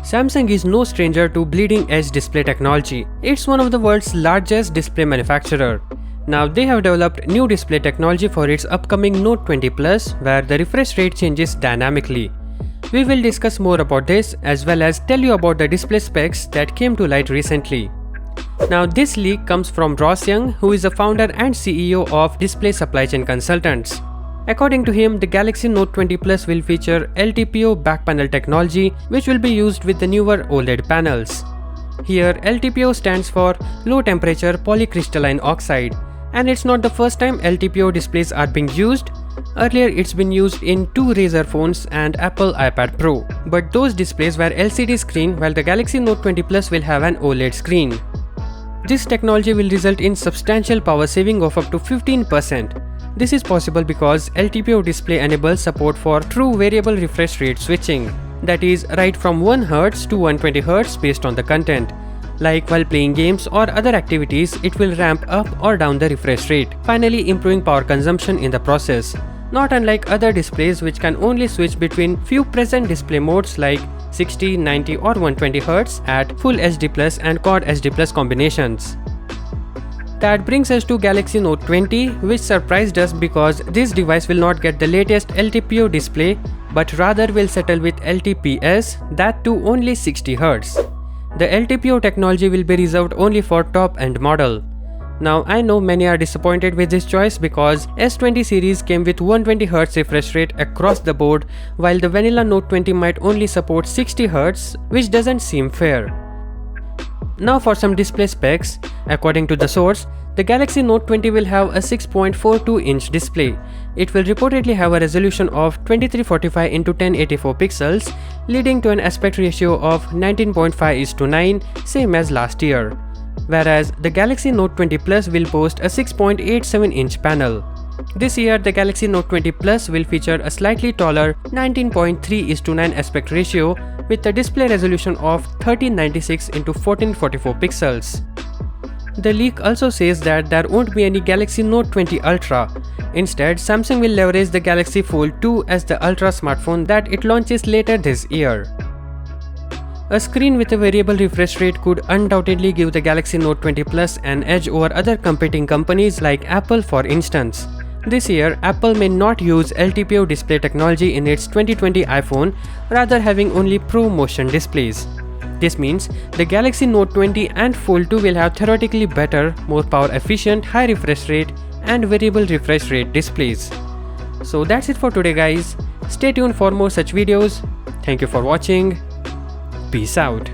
Samsung is no stranger to bleeding-edge display technology. It's one of the world's largest display manufacturer. Now they have developed new display technology for its upcoming Note 20 Plus, where the refresh rate changes dynamically. We will discuss more about this as well as tell you about the display specs that came to light recently. Now this leak comes from Ross Young, who is the founder and CEO of Display Supply Chain Consultants. According to him, the Galaxy Note 20 Plus will feature LTPO back panel technology, which will be used with the newer OLED panels. Here, LTPO stands for Low Temperature Polycrystalline Oxide, and it's not the first time LTPO displays are being used. Earlier, it's been used in two Razer phones and Apple iPad Pro, but those displays were LCD screen, while the Galaxy Note 20 Plus will have an OLED screen. This technology will result in substantial power saving of up to 15%. This is possible because LTPO display enables support for true variable refresh rate switching, that is, right from 1Hz to 120Hz based on the content. Like while playing games or other activities, it will ramp up or down the refresh rate, finally improving power consumption in the process. Not unlike other displays which can only switch between few present display modes like 60, 90 or 120Hz at Full HD Plus and Quad HD Plus combinations. That brings us to Galaxy Note 20, which surprised us because this device will not get the latest LTPO display but rather will settle with LTPS, that too only 60Hz. The LTPO technology will be reserved only for top-end model. Now I know many are disappointed with this choice because S20 series came with 120Hz refresh rate across the board, while the vanilla Note 20 might only support 60Hz, which doesn't seem fair. Now for some display specs. According to the source, the Galaxy Note 20 will have a 6.42-inch display. It will reportedly have a resolution of 2345 x 1084 pixels, leading to an aspect ratio of 19.5:9, same as last year. Whereas the Galaxy Note 20 Plus will boast a 6.87-inch panel. This year, the Galaxy Note 20 Plus will feature a slightly taller 19.3:9 aspect ratio with a display resolution of 1396 x 1444 pixels. The leak also says that there won't be any Galaxy Note 20 Ultra. Instead, Samsung will leverage the Galaxy Fold 2 as the Ultra smartphone that it launches later this year. A screen with a variable refresh rate could undoubtedly give the Galaxy Note 20 Plus an edge over other competing companies like Apple, for instance. This year, Apple may not use LTPO display technology in its 2020 iPhone, rather having only ProMotion displays. This means the Galaxy Note 20 and Fold 2 will have theoretically better, more power efficient, high refresh rate and variable refresh rate displays. So that's it for today guys. Stay tuned for more such videos. Thank you for watching. Peace out.